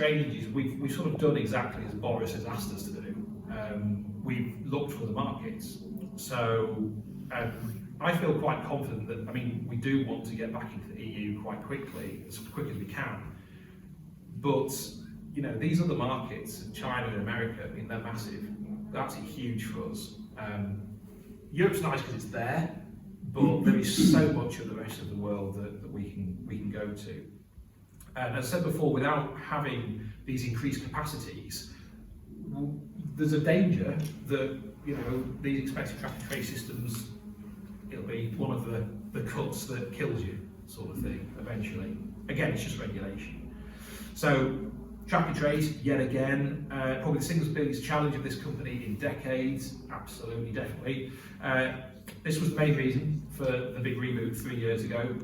strange is we've sort of done exactly as Boris has asked us to do. We've looked for the markets. So I feel quite confident that, I mean, we do want to get back into the EU quite quickly, as quick as we can. But, you know, these other markets, China and America, I mean, they're massive. That's huge for us. Europe's nice because it's there, but there is so much of the rest of the world that we can go to. And as I said before, without having these increased capacities, there's a danger that, you know, these expensive track and trace systems, it'll be one of the cuts that kills you, sort of thing, eventually. Again, it's just regulation. So, track and trace, yet again, probably the single biggest challenge of this company in decades, absolutely, definitely. This was the main reason for the big reboot 3 years ago.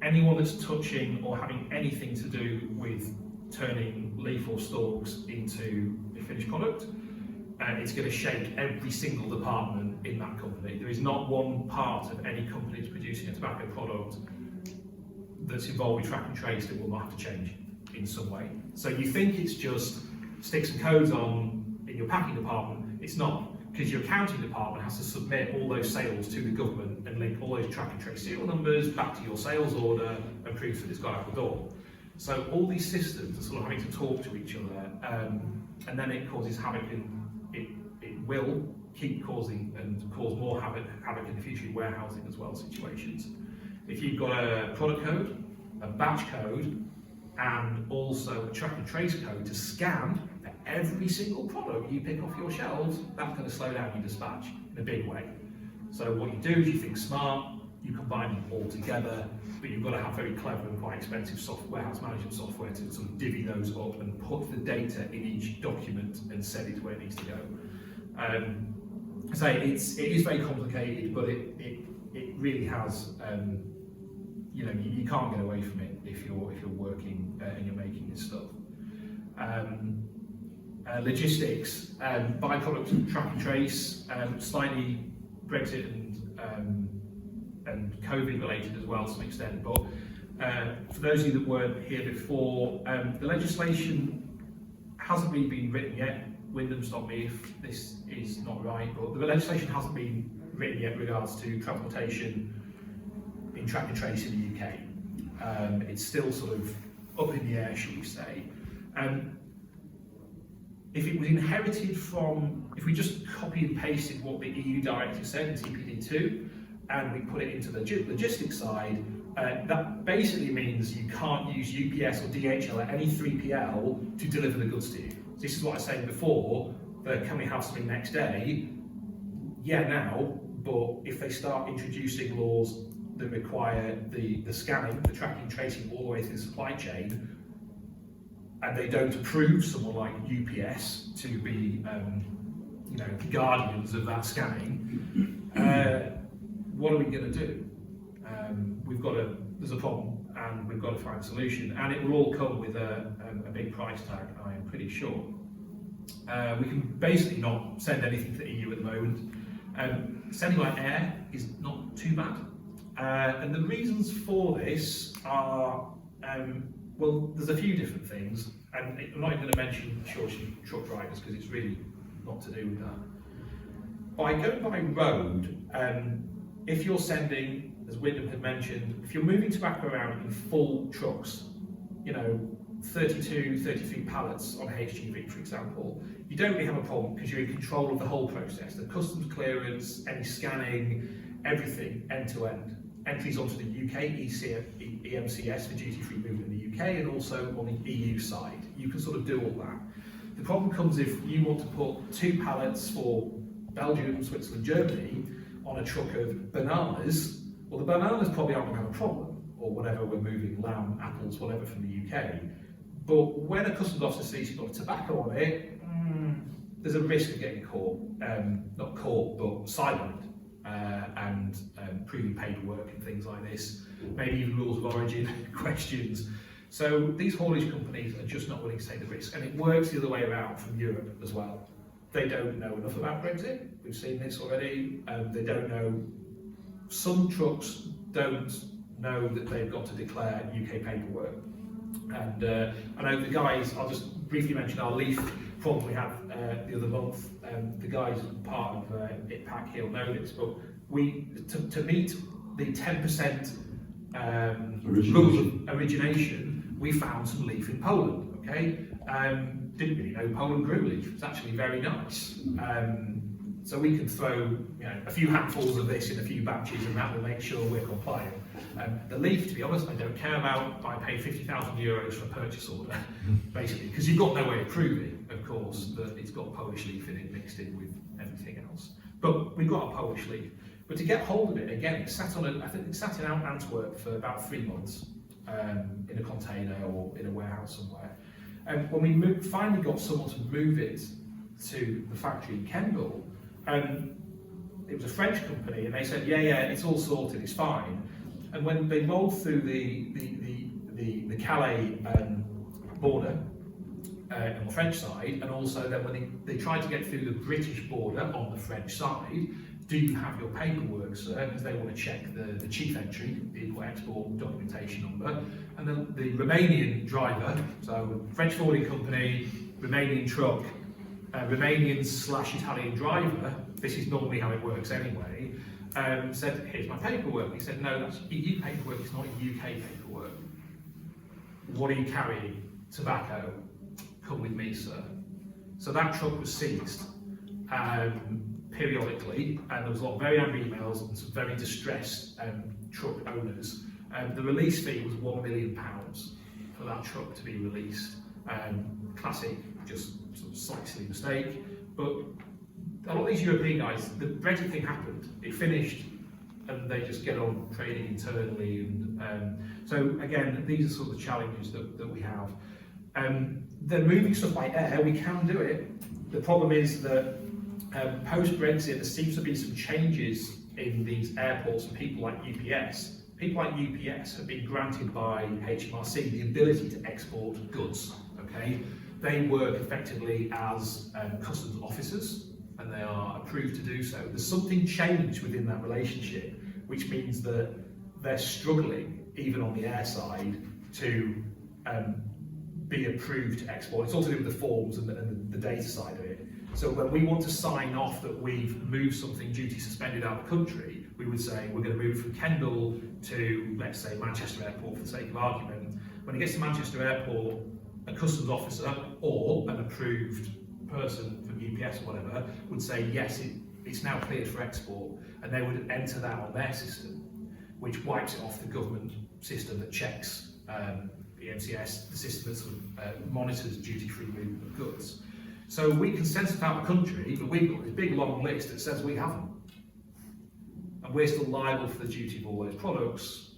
Anyone that's touching or having anything to do with turning leaf or stalks into a finished product, it's going to shake every single department in that company. There is not one part of any company that's producing a tobacco product that's involved with track and trace that will not have to change in some way. So you think it's just stick some codes on in your packing department. It's not, because your accounting department has to submit all those sales to the government and link all those track and trace serial numbers back to your sales order and proof that it's got out the door. So all these systems are sort of having to talk to each other, and then it causes havoc, and it will keep causing and cause more havoc in the future in warehousing as well situations. If you've got a product code, a batch code, and also a track and trace code to scan for every single product you pick off your shelves, that's going to slow down your dispatch in a big way. So what you do is you think smart, you combine them all together, but you've got to have very clever and quite expensive warehouse management software to sort of divvy those up and put the data in each document and send it to where it needs to go. It is very complicated, but it really has. You know, you can't get away from it if you're working and you're making this stuff. Logistics, byproduct of track and trace, slightly Brexit and COVID related as well to some extent. But for those of you that weren't here before, the legislation hasn't really been written yet. Wyndham, stop me if this is not right, but the legislation hasn't been written yet in regards to transportation in track and trace in the UK. It's still sort of up in the air, shall we say. If it was inherited from, if we just copy and pasted what the EU directive said in TPD2 and we put it into the logistics side, that basically means you can't use UPS or DHL or any 3PL to deliver the goods to you. This is what I was saying before, that can we have something next day? Yeah, now, but if they start introducing laws that require the scanning, the tracking, tracing all the way through the supply chain, and they don't approve someone like UPS to be, you know, guardians of that scanning, what are we going to do? There's a problem, and we've got to find a solution, and it will all come with a big price tag, I am pretty sure. We can basically not send anything to the EU at the moment. Sending by air is not too bad. And the reasons for this are, well, there's a few different things, and I'm not even going to mention short-shift truck drivers because it's really not to do with that. By going by road, if you're sending, as Wyndham had mentioned, if you're moving tobacco around in full trucks, you know, 32, 33 pallets on a HGV, for example, you don't really have a problem because you're in control of the whole process, the customs clearance, any scanning, everything end to end. Entries onto the UK EMCS for duty-free movement in the UK, and also on the EU side. You can sort of do all that. The problem comes if you want to put 2 pallets for Belgium, Switzerland, Germany on a truck of bananas. Well, the bananas probably aren't going to have a problem, or whatever, we're moving lamb, apples, whatever from the UK. But when a customs officer sees you've got tobacco on it, there's a risk of getting caught, not caught, but sidelined. And proving paperwork and things like this, maybe even rules of origin questions. So these haulage companies are just not willing to take the risk, and it works the other way around from Europe as well. They don't know enough about Brexit. We've seen this already. They don't know. Some trucks don't know that they've got to declare UK paperwork. And I know the guys, I'll just briefly mention our leaf problem we had the other month. The guys part of ITPAC, he'll know this, but we, to meet the 10% rule of origination, we found some leaf in Poland, okay? Didn't really know Poland grew leaf. It's actually very nice. So we can throw a few handfuls of this in a few batches and that will make sure we're compliant. The leaf, to be honest, I don't care about. I pay €50,000 for a purchase order, basically, because you've got no way of proving, of course, that it's got Polish leaf in it mixed in with everything else. But we've got a Polish leaf. But to get hold of it, again, it sat on I think it sat in Antwerp for about 3 months in a container or in a warehouse somewhere. And when we finally got someone to move it to the factory in Kendal, it was a French company, and they said, yeah, it's all sorted, it's fine. And when they rolled through the Calais border on the French side, and also then when they tried to get through the British border on the French side, do you have your paperwork, sir? Because they want to check the chief entry, the import-export documentation number. And then the Romanian driver, so French forwarding company, Romanian truck, Romanian/Italian driver, this is normally how it works anyway, said, here's my paperwork. He said, no, that's EU paperwork, it's not UK paperwork. What are you carrying? Tobacco. Come with me, sir. So that truck was seized periodically, and there was a lot of very angry emails and some very distressed truck owners. The release fee was £1 million for that truck to be released. Classic, just sort of slight silly mistake. But a lot of these European guys, the Brexit thing happened, it finished, and they just get on trading internally. And so again, these are sort of the challenges that we have. They're moving stuff by air, we can do it. The problem is that post-Brexit, there seems to be some changes in these airports and people like UPS. People like UPS have been granted by HMRC the ability to export goods, okay? They work effectively as customs officers, and they are approved to do so. There's something changed within that relationship, which means that they're struggling, even on the air side, to be approved to export. It's all to do with the forms and the data side of it. So when we want to sign off that we've moved something duty suspended out of the country, we would say we're going to move from Kendal to, let's say, Manchester Airport for the sake of argument. When it gets to Manchester Airport, a customs officer or an approved person from UPS or whatever would say, yes, it's now cleared for export, and they would enter that on their system, which wipes it off the government system that checks the MCS, the system that sort of monitors duty-free movement of goods. So we can censor out the country, but we've got this big long list that says we haven't. And we're still liable for the duty of all those products.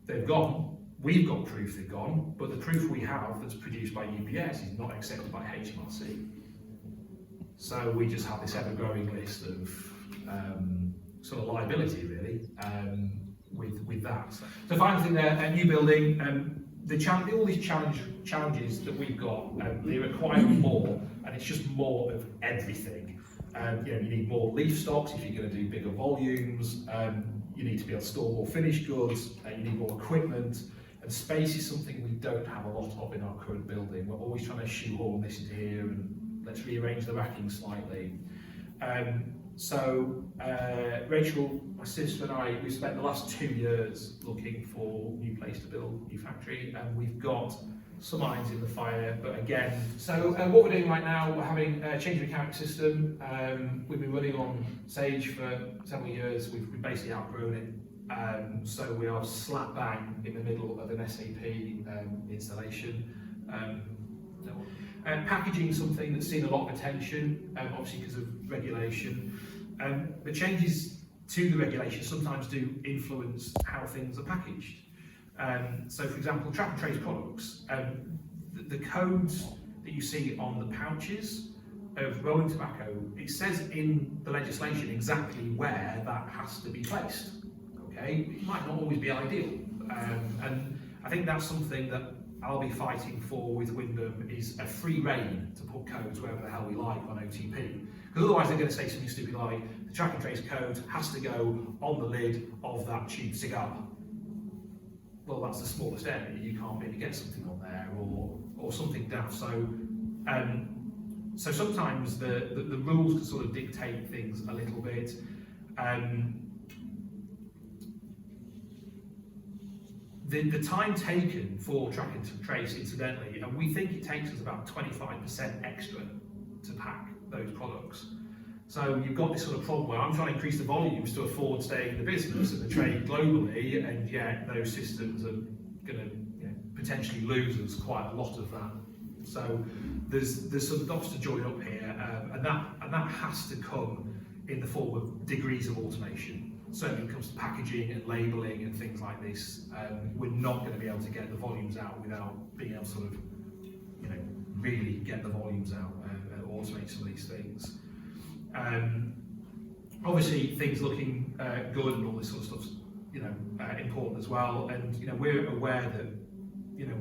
They've gone. We've got proof they've gone, but the proof we have that's produced by UPS is not accepted by HMRC. So we just have this ever-growing list of sort of liability, really, with that. So final thing there, new building. All these challenges that we've got, they require more, and it's just more of everything. You need more leaf stocks if you're going to do bigger volumes. You need to be able to store more finished goods. You need more equipment. And space is something we don't have a lot of in our current building. We're always trying to shoehorn this into here and let's rearrange the racking slightly. So Rachel, my sister and I, we've spent the last 2 years looking for a new place to build, a new factory, and we've got some irons in the fire, but again, so what we're doing right now, we're having a change of accounting system. We've been running on Sage for several years, we've basically outgrown it, so we are slap bang in the middle of an SAP installation. Packaging is something that's seen a lot of attention, obviously because of regulation. The changes to the regulation sometimes do influence how things are packaged. So for example, track and trace products, the codes that you see on the pouches of rolling tobacco, it says in the legislation exactly where that has to be placed. Okay, it might not always be ideal, and I think that's something that I'll be fighting for with Wyndham, is a free rein to put codes wherever the hell we like on OTP. Because otherwise they're going to say something stupid like, the track and trace code has to go on the lid of that cheap cigar. well, that's the smallest area, you can't really get something on there, or something daft. So sometimes the rules can sort of dictate things a little bit. The time taken for track and trace, incidentally, and we think it takes us about 25% extra to pack those products. So you've got this sort of problem where I'm trying to increase the volumes to afford staying in the business and the trade globally, and yet those systems are going to potentially lose us quite a lot of that. So there's some dots to join up here, and that has to come in the form of degrees of automation. Certainly when it comes to packaging and labelling and things like this, we're not going to be able to get the volumes out without being able to sort of, really get the volumes out and automate some of these things. Obviously, things looking good and all this sort of stuff's important as well. And we're aware that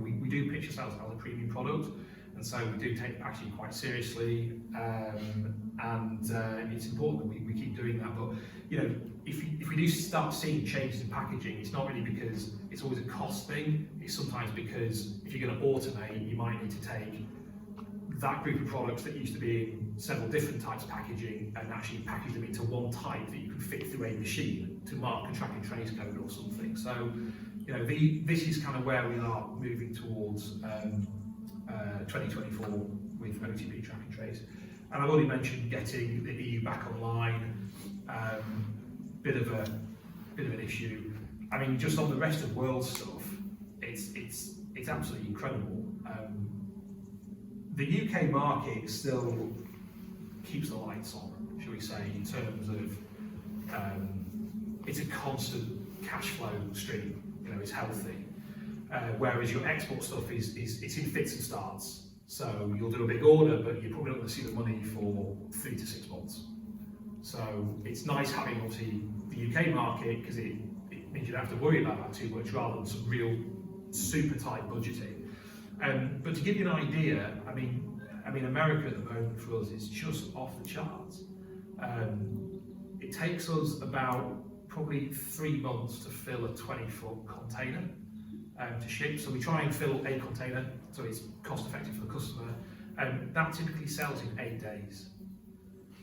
we do pitch ourselves as a premium product, and so we do take packaging quite seriously. And it's important that we keep doing that. But if we do start seeing changes in packaging, it's not really because it's always a cost thing. It's sometimes because if you're going to automate, you might need to take that group of products that used to be in several different types of packaging and actually package them into one type that you can fit through a machine to mark a track and trace code or something. So, this is kind of where we are moving towards 2024 with OTP track and trace. And I've already mentioned getting the EU back online, bit of an issue. I mean, just on the rest of world stuff, it's absolutely incredible. The UK market still keeps the lights on, shall we say, in terms of it's a constant cash flow stream. It's healthy. Whereas your export stuff it's in fits and starts. So you'll do a big order, but you're probably not going to see the money for 3 to 6 months. So it's nice having obviously the UK market because it means you don't have to worry about that too much, rather than some real super tight budgeting. But to give you an idea, I mean America at the moment for us is just off the charts. It takes us about probably 3 months to fill a 20-foot container to ship. So we try and fill a container so it's cost effective for the customer. That typically sells in 8 days.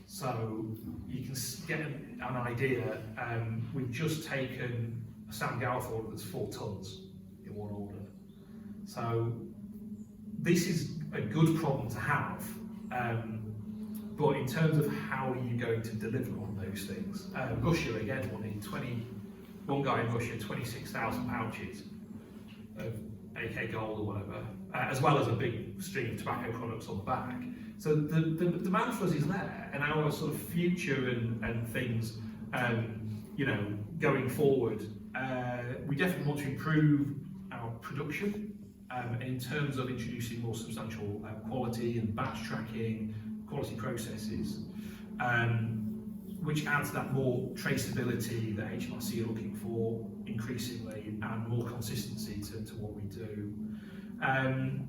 So you can get an idea. We've just taken a Sam Gareth order that's 4 tons in one order. So this is a good problem to have. But in terms of how are you going to deliver on those things, Russia again wanted one guy in Russia 26,000 pouches of AK Gold or whatever, as well as a big stream of tobacco products on the back. So the demand for us is there, and our sort of future and things, going forward, we definitely want to improve our production in terms of introducing more substantial quality and batch tracking, quality processes, which adds that more traceability that HMRC are looking for increasingly, and more consistency to what we do. And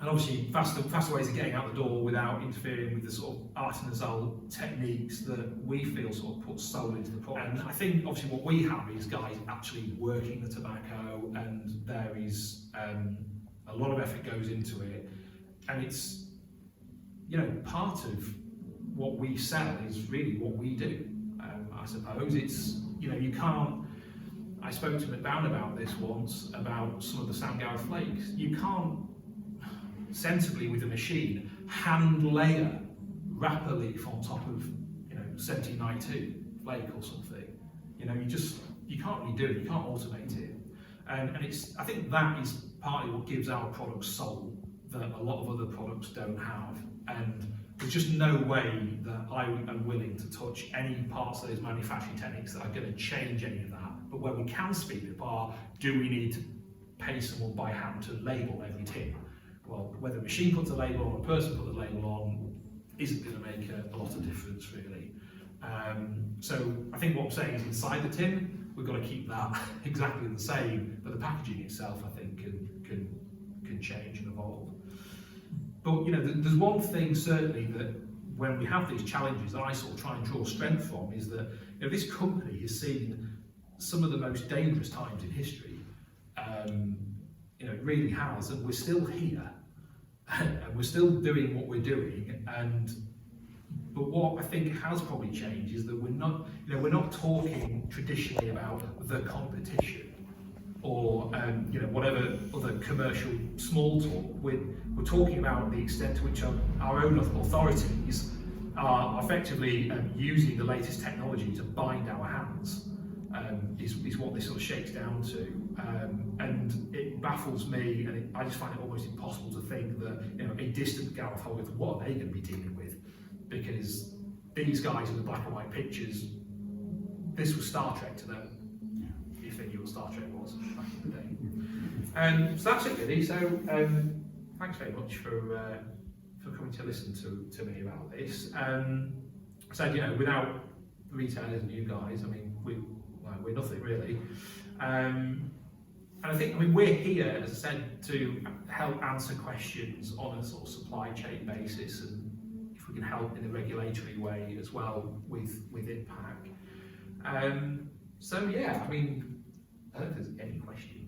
obviously faster ways of getting out the door without interfering with the sort of artisanal techniques that we feel sort of put soul into the product. And I think obviously what we have is guys actually working the tobacco, and there is a lot of effort goes into it, and it's part of what we sell is really what we do. I suppose it's you can't. I spoke to McBown about this once, about some of the Sam Gareth flakes. You can't sensibly with a machine hand layer wrapper leaf on top of 1792 flake or something. You can't really do it. You can't automate it, and I think that is partly what gives our product soul that a lot of other products don't have. And there's just no way that I am willing to touch any parts of those manufacturing techniques that are going to change any of that. But where we can speed up are, do we need to pay someone by hand to label every tin? Well, whether a machine puts a label on or a person puts a label on isn't going to make a lot of difference really. So I think what I'm saying is inside the tin, we've got to keep that exactly the same, but the packaging itself I think can change and evolve. But there's one thing certainly that when we have these challenges that I sort of try and draw strength from is that this company has seen some of the most dangerous times in history. It really has, and we're still here, and we're still doing what we're doing. But what I think has probably changed is that we're not talking traditionally about the competition or whatever other commercial small talk. We're talking about the extent to which our own authorities are effectively using the latest technology to bind our hands. Is what this sort of shakes down to, and it baffles me, and I just find it almost impossible to think that a distant Gareth Hogarth, what are they going to be dealing with? Because these guys in the black and white pictures, this was Star Trek to them, if they knew what Star Trek was back in the day. So that's it really. So thanks very much for coming to listen to me about this. So without the retailers and you guys, I mean we're nothing really. And I think we're here, as I said, to help answer questions on a sort of supply chain basis, and if we can help in a regulatory way as well with impact. So yeah, I don't know if there's any questions.